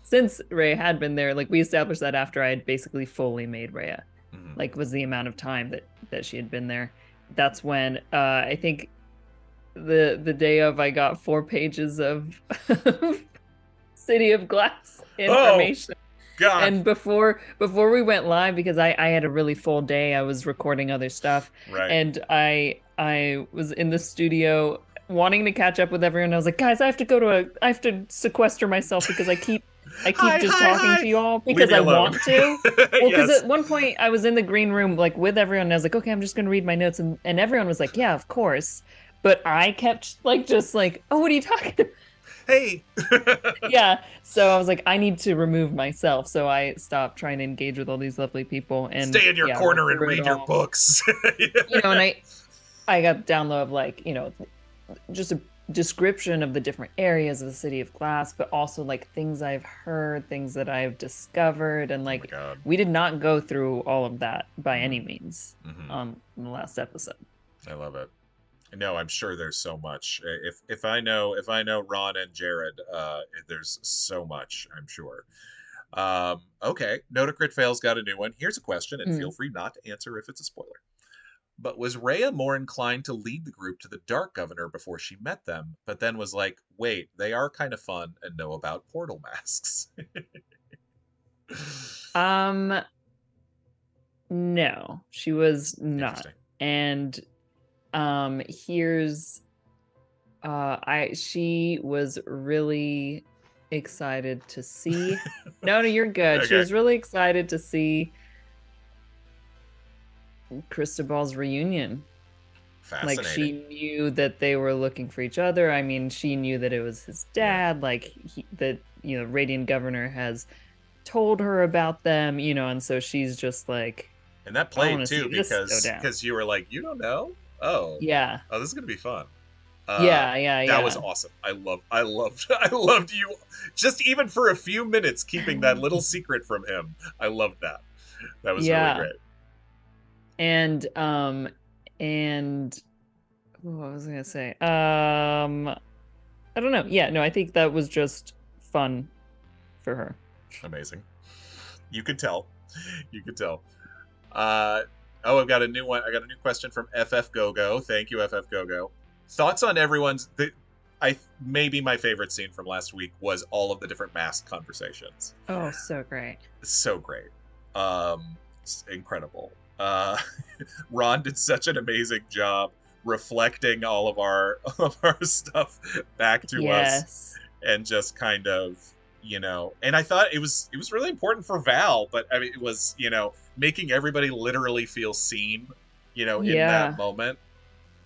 since Rhea had been there, like we established that after I had basically fully made Rhea, like was the amount of time that she had been there. That's when I think the day of, I got 4 pages of City of Glass information. Oh, God. And before we went live, because I had a really full day, I was recording other stuff. Right. And I was in the studio wanting to catch up with everyone. I was like, guys, I have to sequester myself because I keep talking to you all because I want to. Well, because Yes. at one point I was in the green room like with everyone and I was like, okay, I'm just gonna read my notes, and everyone was like, yeah, of course. But I kept like just like, oh, what are you talking about? Hey. Yeah. So I was like, I need to remove myself. So I stopped trying to engage with all these lovely people and Stay in your corner and read read your books. You know, and I got download of like, you know, just a description of the different areas of the City of Glass, but also like things I've heard, things that I've discovered, and like we did not go through all of that by any means in the last episode. I love it. No, I'm sure there's so much. If I know Ron and Jared, there's so much, I'm sure. Okay, No to Crit Fail's got a new one. Here's a question, and feel free not to answer if it's a spoiler. But was Rhea more inclined to lead the group to the Dark Governor before she met them, but then was like, wait, they are kind of fun and know about portal masks? No, she was not. And she was really excited to see. No, you're good. Okay. She was really excited to see Cristobal's reunion. Fascinating. Like she knew that they were looking for each other. I mean, she knew that it was his dad. Yeah. Like that, you know, Radiant Governor has told her about them. You know, and so she's just like. And that played too because you were like, you don't know. Oh yeah. Oh, this is gonna be fun. Yeah. That was awesome. I loved you. Just even for a few minutes, keeping that little secret from him. I loved that. That was really great. And what was I gonna say? I don't know. Yeah, no, I think that was just fun for her. Amazing. You could tell. You could tell. Oh, I've got a new one. I got a new question from FF GoGo. Thank you, FF GoGo. Thoughts on everyone's... maybe my favorite scene from last week was all of the different mask conversations. Oh, so great. So great. It's incredible. Ron did such an amazing job reflecting all of our stuff back to us. And just kind of, you know... And I thought it was really important for Val, but I mean, it was, you know... making everybody literally feel seen, you know, in that moment.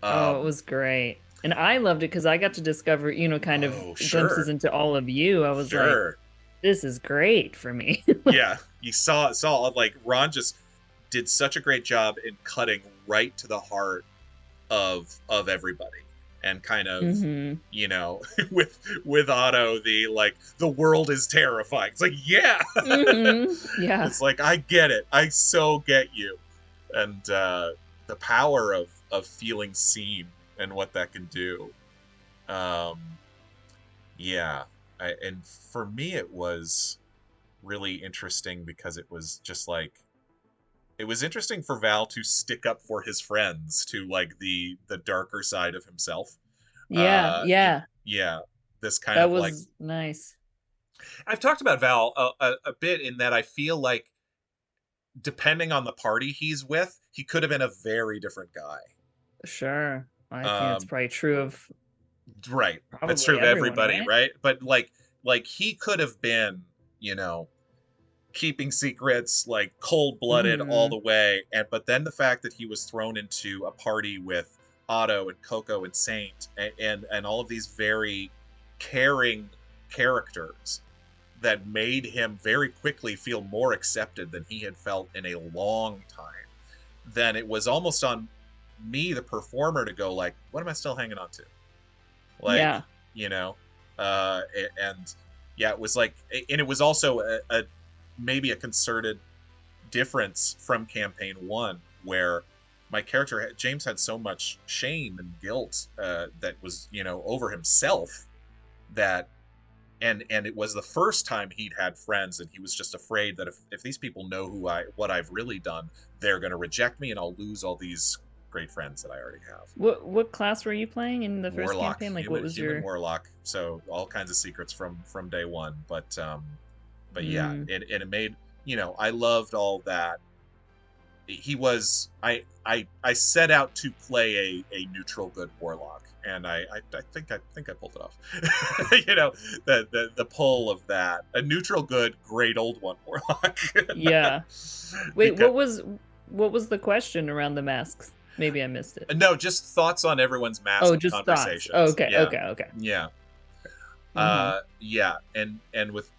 It was great. And I loved it because I got to discover, you know, kind of glimpses into all of you. I was like, this is great for me. Yeah, you saw like Ron just did such a great job in cutting right to the heart of everybody. And kind of, you know, with Otto, the world is terrifying. It's like, yeah. Yeah. It's like, I get it. I so get you. And the power of feeling seen and what that can do. Yeah. And for me, it was really interesting because it was just like, it was interesting for Val to stick up for his friends, to like the darker side of himself. Yeah. This kind of like... That was nice. I've talked about Val a bit in that I feel like depending on the party he's with, he could have been a very different guy. Sure. I think that's probably true of Right. That's probably true of everyone, everybody, right? right? But like he could have been, you know, keeping secrets, like cold-blooded all Mm-hmm. the way, and but then the fact that he was thrown into a party with Otto and Coco and Saint and all of these very caring characters that made him very quickly feel more accepted than he had felt in a long time, then it was almost on me, the performer, to go like, what am I still hanging on to? Like, Yeah. you know, and yeah, it was like, and it was also a maybe a concerted difference from campaign one, where my character James had so much shame and guilt that was, you know, over himself, that and it was the first time he'd had friends, and he was just afraid that if these people know what I've really done, they're going to reject me and I'll lose all these great friends that I already have. What class were you playing in the first Warlock, campaign? Like, what was human your? warlock, so all kinds of secrets from day one, but yeah, Mm, it made, you know, I loved all that. He was I set out to play a neutral good warlock, and I think I pulled it off. You know, the pull of that, a neutral good great old one warlock. yeah. Wait, Because what was the question around the masks? Maybe I missed it. no, just thoughts on everyone's Oh, mask just thoughts. conversations. Okay, Yeah, okay, okay. yeah. Mm-hmm. Yeah, and with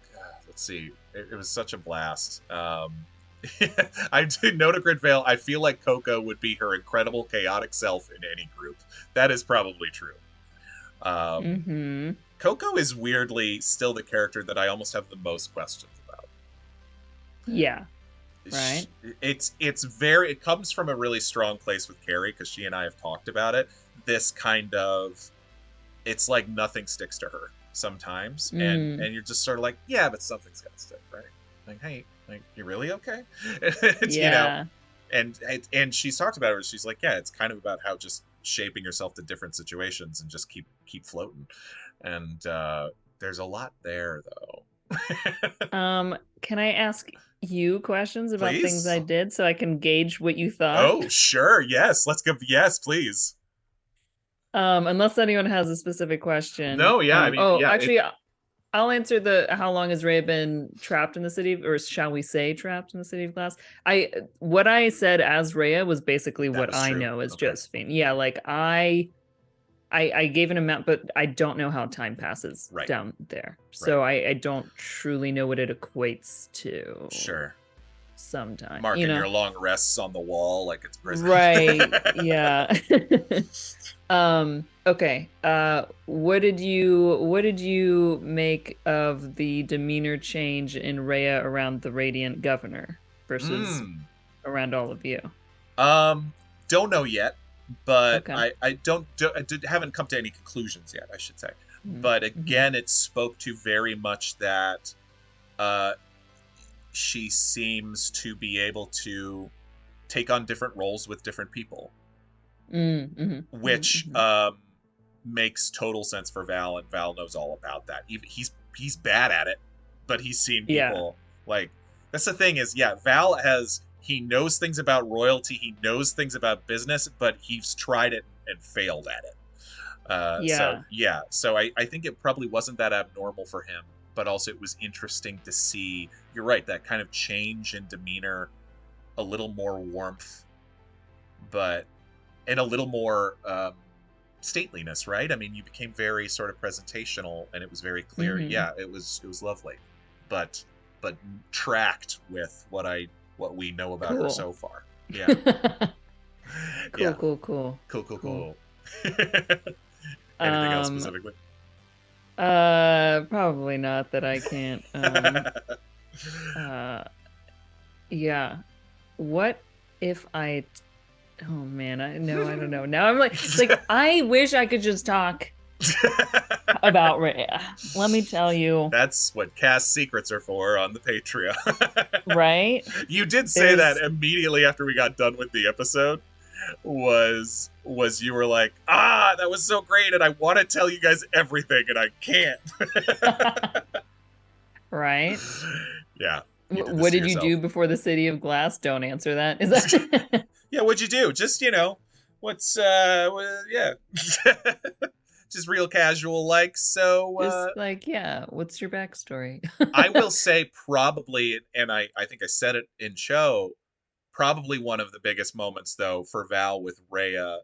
let's see, it was such a blast. I do know to Grid Vale, I feel like Coco would be her incredible chaotic self in any group. That is probably true. Um, Mm-hmm. Coco is weirdly still the character that I almost have the most questions about. Yeah. Right. It comes from a really strong place with Carrie, because she and I have talked about it. This kind of, it's like nothing sticks to her sometimes, and Mm. you're just sort of like, yeah, but something's gotta stick, right? Like, hey, like, you really okay? You know, Yeah. and she's talked about it. She's like, yeah, it's kind of about how just shaping yourself to different situations and just keep floating. And there's a lot there, though. Can I ask you questions about things Please. I did so I can gauge what you thought? Oh, sure. Yes. Let's go. Yes, please. Unless anyone has a specific question. No, yeah. I mean, Oh, yeah. actually, I'll answer the how long has Rhea been trapped in the city, or shall we say trapped in the city of glass? What I said as Rhea was basically That what was I true. know as Okay. Josephine. Yeah, like I gave an amount, but I don't know how time passes Right. down there. Right. So I don't truly know what it equates to Sure. sometime. Marking You know? your long rests on the wall like it's prison. Right. Yeah. Okay. What did you make of the demeanor change in Rhea around the Radiant Governor versus around all of you? Don't know yet, but Okay. haven't come to any conclusions yet, I should say. Mm-hmm. But again, it spoke to very much that she seems to be able to take on different roles with different people, Mm-hmm. which makes total sense for Val, and Val knows all about that. Even he's bad at it, but he's seen people like, that's the thing is, yeah, Val he knows things about royalty, he knows things about business, but he's tried it and failed at it. So I think it probably wasn't that abnormal for him, but also it was interesting to see, you're right, that kind of change in demeanor, a little more warmth, but and a little more stateliness, right? I mean, you became very sort of presentational, and it was very clear. Yeah, it was lovely, but tracked with what we know about her so far. Yeah. Yeah. Cool. Anything else specifically? Probably not that I can't. Yeah. What if I? Oh man, I don't know. Now I'm like, it's like I wish I could just talk about Rhea. Let me tell you. That's what cast secrets are for on the Patreon. Right? You did say that immediately after we got done with the episode. Was you were like, that was so great, and I want to tell you guys everything, and I can't. Right? Yeah. What did you do before the City of Glass? Don't answer that. Is that? Yeah, what'd you do? Just, What's yeah. Just real casual like. So Just like, yeah, what's your backstory? I will say probably, and I think I said it in show, probably one of the biggest moments though for Val with Rhea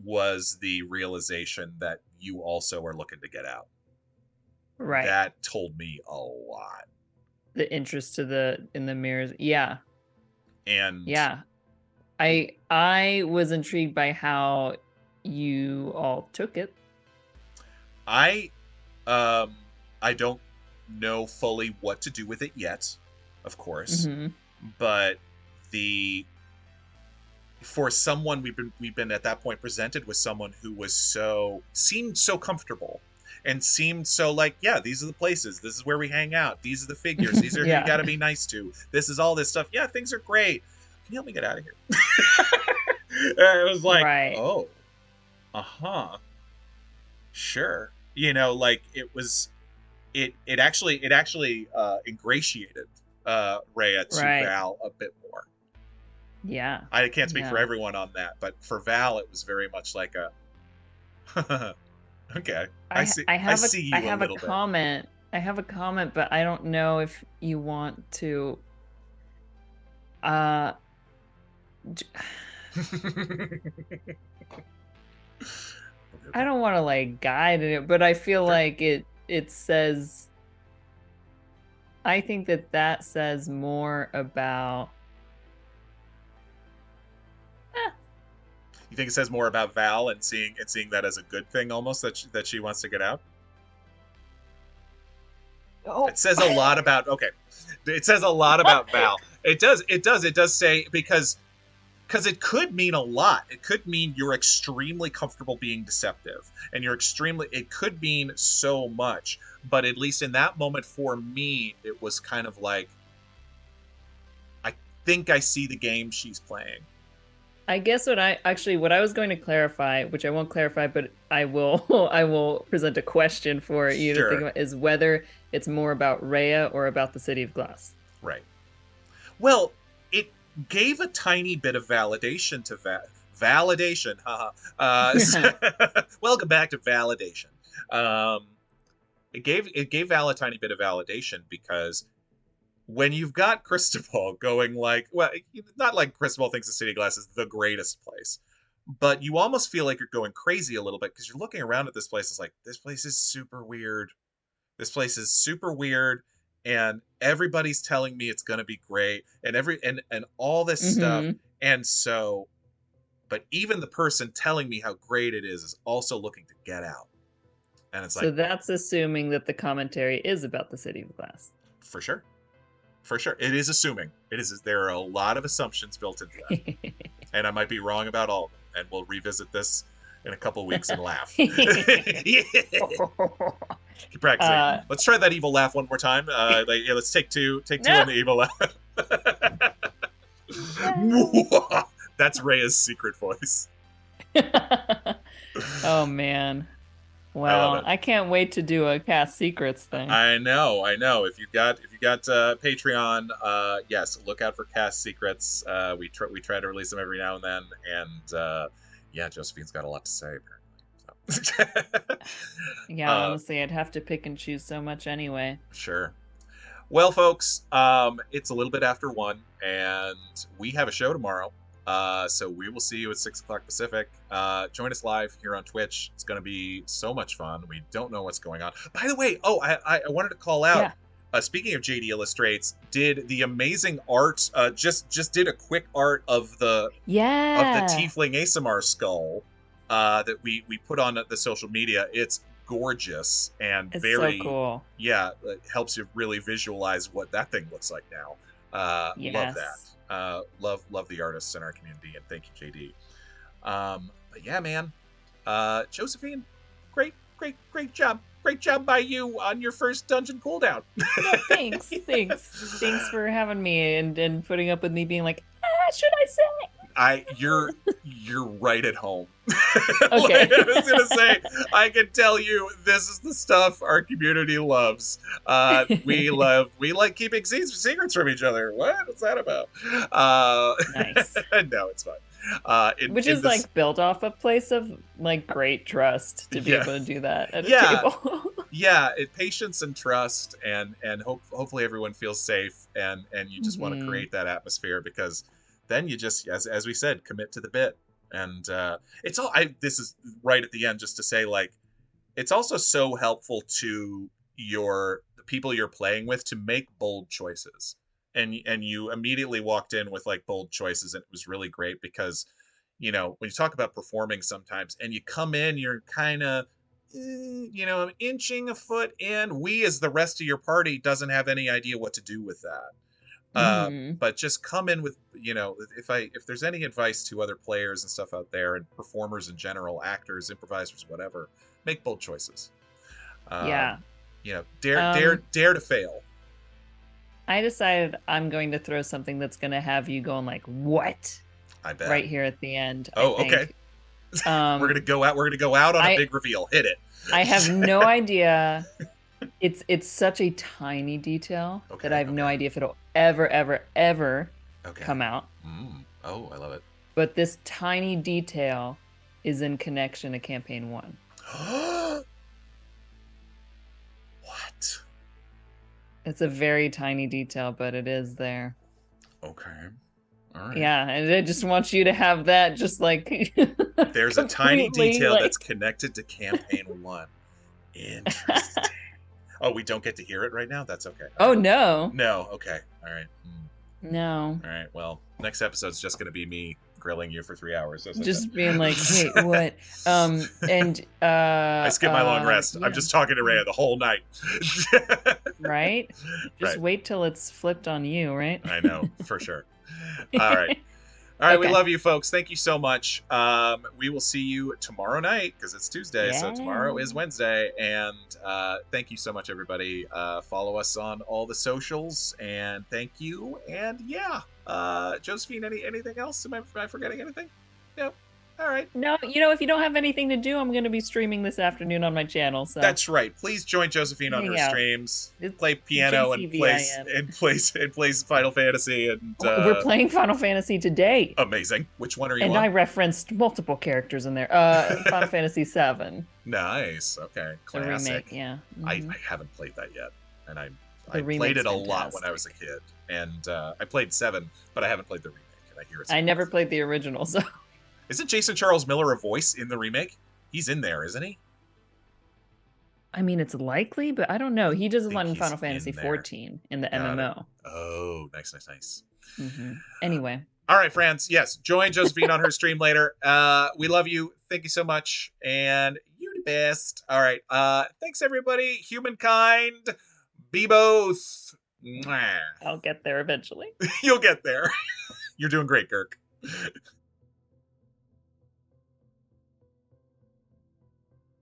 was the realization that you also are looking to get out. Right. That told me a lot. The interest in the mirrors. Yeah. And yeah. I was intrigued by how you all took it. I don't know fully what to do with it yet, of course. Mm-hmm. But for someone we've been at that point presented with someone who seemed so comfortable and seemed so like, yeah, these are the places, this is where we hang out, these are the figures, these are who you got to be nice to, this is all this stuff, yeah, things are great, can you help me get out of here? It was like, right. Oh, sure, you know, like it actually ingratiated Rhea to Val a bit more. Yeah. I can't speak for everyone on that, but for Val, it was very much like a, okay, I see you a little bit. I have a comment, but I don't know if you want to. I don't want to like guide it, but I feel like it says. I think that says more about. You think it says more about Val and seeing that as a good thing, almost that she wants to get out? Oh. It says a lot about It says a lot about Val. It does say because it could mean a lot. It could mean you're extremely comfortable being deceptive, and it could mean so much. But at least in that moment for me, it was kind of like, I think I see the game she's playing. I guess what I was going to clarify, which I won't clarify, but I will present a question for you to think about, is whether it's more about Rhea or about the City of Glass. Right. Well, it gave a tiny bit of validation to validation. Welcome back to validation. It gave Val a tiny bit of validation because when you've got Cristobal going like, well, not like Cristobal thinks the City of Glass is the greatest place, but you almost feel like you're going crazy a little bit because you're looking around at this place. It's like, this place is super weird. This place is super weird, and everybody's telling me it's going to be great, and and all this stuff. And so, but even the person telling me how great it is also looking to get out. And it's like, so that's assuming that the commentary is about the City of Glass. For sure. For sure. It is assuming. There are a lot of assumptions built into that. And I might be wrong about all of them. And we'll revisit this in a couple weeks and laugh. Keep practicing. Let's try that evil laugh one more time. Let's take two on the evil laugh. That's Rhea's secret voice. Oh, man. Well, I can't wait to do a cast secrets thing. I know. If you got Patreon, yes, look out for cast secrets. We try to release them every now and then, and yeah, Josephine's got a lot to say apparently. Yeah, honestly, I'd have to pick and choose so much anyway. Sure. Well, folks, it's a little bit after 1, and we have a show tomorrow. So we will see you at 6 o'clock Pacific. Join us live here on Twitch. It's going to be so much fun. We don't know what's going on. By the way, I wanted to call out, speaking of JD Illustrates, did the amazing art, just did a quick art of the Tiefling ASMR skull that we put on the social media. It's gorgeous and it's very so cool. Yeah, it helps you really visualize what that thing looks like now. Love that. Love the artists in our community, and thank you, JD. But yeah, man, Josephine, great job by you on your first dungeon cooldown. Yeah, thanks for having me and putting up with me being like, should I say? you're right at home. Okay. Like, I was gonna say, I can tell you, this is the stuff our community loves. We like keeping secrets from each other. What's that about? Nice. No, it's fine. Which In is this, like built off a place of like great trust to be yeah, able to do that at a yeah, table. yeah. Patience and trust, and hopefully everyone feels safe, and you just want to Mhm. create that atmosphere, because then you just, as we said, commit to the bit. And it's all. This is right at the end, just to say, like, it's also so helpful to the people you're playing with to make bold choices. And you immediately walked in with like bold choices, and it was really great, because when you talk about performing sometimes, and you come in, you're kind of inching a foot in. We, as the rest of your party, doesn't have any idea what to do with that. Mhm. But just come in with, if there's any advice to other players and stuff out there, and performers in general, actors, improvisers, whatever, make bold choices. um Yeah. dare to fail. I decided I'm going to throw something that's going to have you going like, "What?" I bet. right here at the end, I Oh, okay. think. Um We're gonna go out on a I big reveal. Hit it. I have no idea. It's such a tiny detail that I Okay, have no okay, idea if it'll ever okay. come out. Oh, I love it. But this tiny detail is in connection to campaign 1. What? It's a very tiny detail, but it is there. Okay. All right. Yeah, and I just want you to have that just like There's a tiny completely detail that's like connected to campaign 1. Interesting. Oh, we don't get to hear it right now? That's okay. All Oh right. no. No, okay. All right. No. All right. Well, next episode's just going to be me grilling you for 3 hours. As I Just being like, said. "Wait, what?" And I skip my long rest. I'm yeah. just talking to Rhea the whole night. Right? Just Right. wait till it's flipped on you, right? I know, for sure. All right. All right, we Okay. love you, folks. Thank you so much. We will see you tomorrow night, because it's Tuesday, so tomorrow Yeah. is Wednesday. And thank you so much, everybody. Follow us on all the socials, and thank you. And yeah, Josephine, anything else? Am I forgetting anything? Nope. All right. No, if you don't have anything to do, I'm going to be streaming this afternoon on my channel, so That's right. Please join Josephine on her hang out. streams. It's Play piano and JCVIN. plays Final Fantasy, and We're playing Final Fantasy today. amazing. Which one are you And on? I referenced multiple characters in there. Final Fantasy VII. Nice. Okay. The Classic. remake, yeah. I haven't played that yet, and I The played it a remake's lot when I was a kid, and I played 7, but I haven't played the remake, and I hear it's. I never played the original, so Isn't Jason Charles Miller a voice in the remake? He's in there, isn't he? I mean, it's likely, but I don't know. He does a think lot in he's Final Fantasy in there. XIV in the Got it. MMO. Oh, nice. Anyway. All right, friends. Yes, join Josephine on her stream later. We love you. Thank you so much, and you the best. All right. Thanks, everybody. Humankind. Be both. Mwah. I'll get there eventually. You'll get there. You're doing great, Kirk.